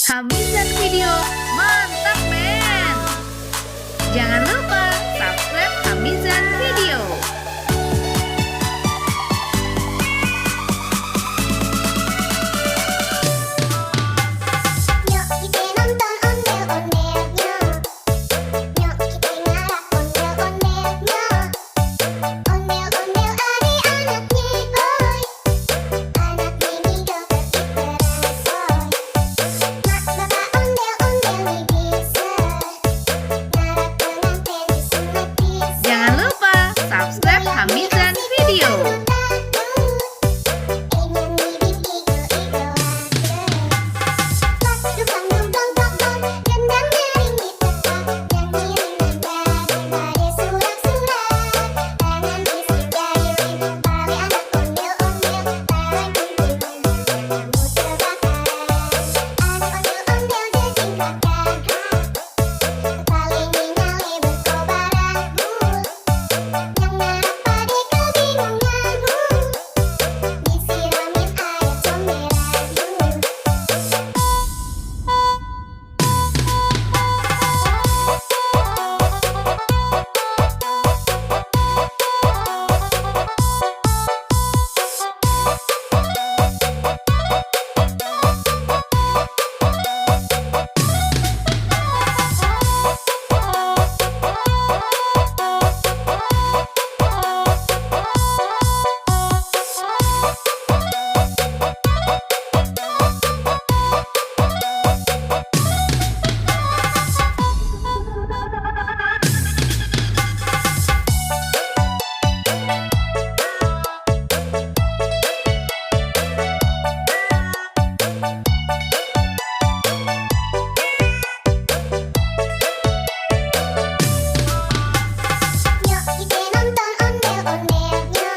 Hamizan Video, mantap men! Jangan lupa subscribe Hamizan Video. Yuk kita nonton ondel-ondelnya. Yuk kita ngarap ondel-ondelnya. Ondel-ondel adik-anaknya boy. Anak mini dokter Iperasoy. Mak bapak ondel-ondel bisa. Ngarap pengantin disunat bisa. Jangan lupa subscribe Hamizan Video. Disiramin air comberan. Yuk kita nonton ondel-ondelnya.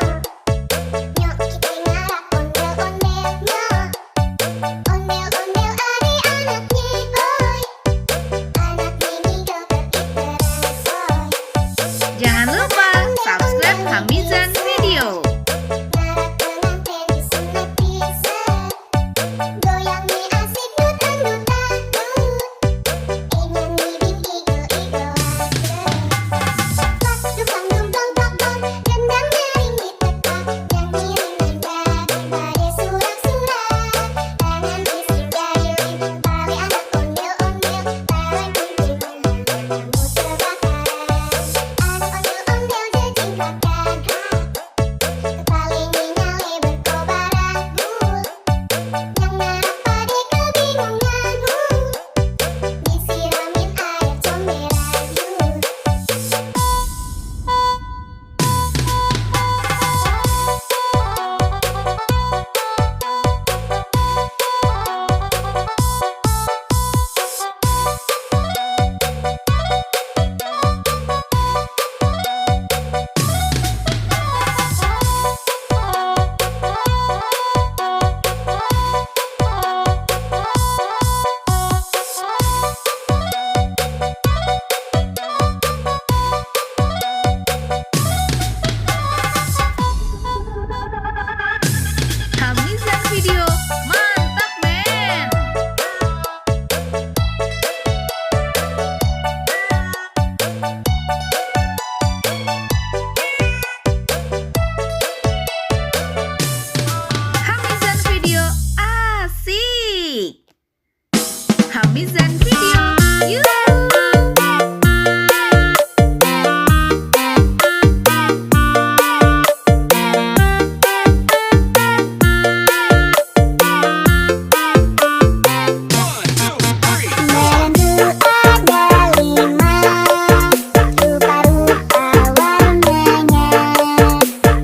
Yuk kita ngarap ondel-ondelnya. Ondel-ondel adik-anaknya boy. Anak mini dokter Iperasoy. Jangan lupa subscribe Hamizan Video. Ngarap pengantin disunat bisa. Goyangnya asik dut-dut-dut. Ingin bibit igel-igel Dukang dum dong dong dong, gendangnya ringgit tetak. Nyanyi ringan badai surak-surak. Tangan bising gayung, tali anak ondel-ondel. Tangan kunting rambut terbakar. Anak ondel-ondel jejingkat gagah. Kepalanya nyale berkobar anggur. Yang ngarap pade kebingungan. Disiramin air comberan. Hamizan Video, mantap men! Hamizan Video, asik! Hamizan Video, yuk! Menu ada 5, rupa-rupa warnanya.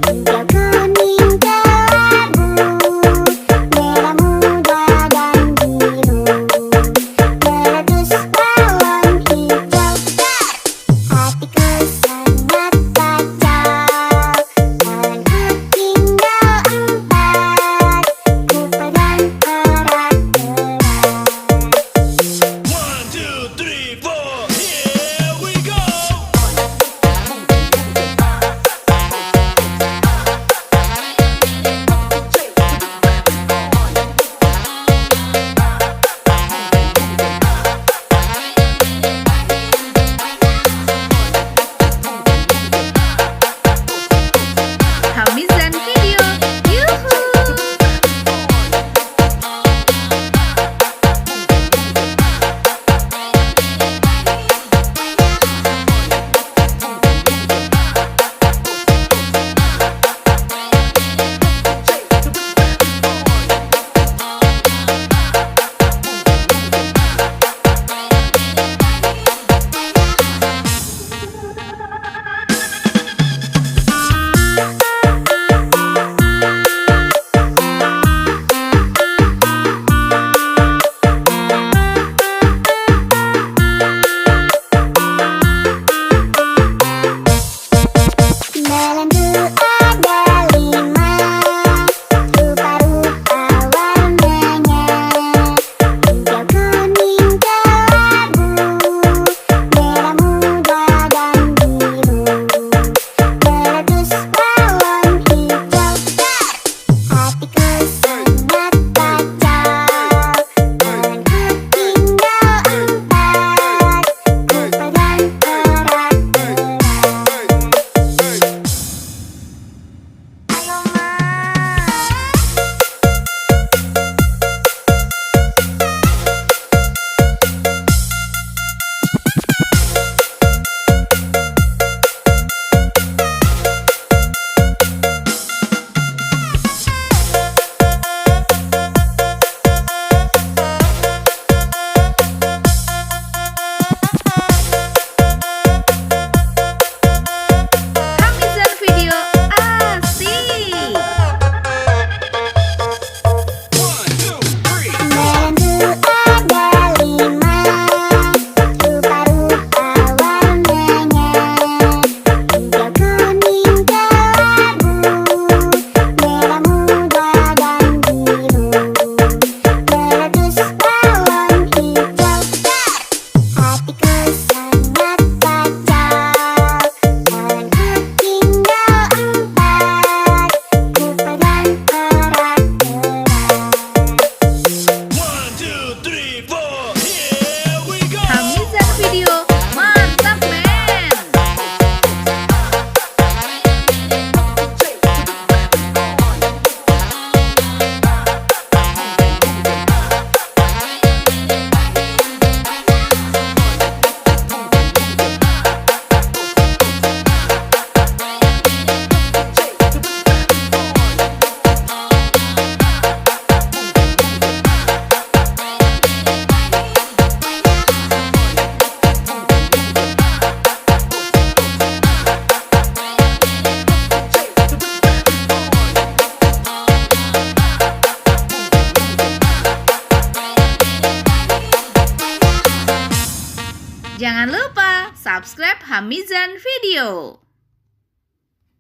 Hijau, kuning, kelabu, merah muda dan biru. Jangan lupa subscribe Hamizan Video.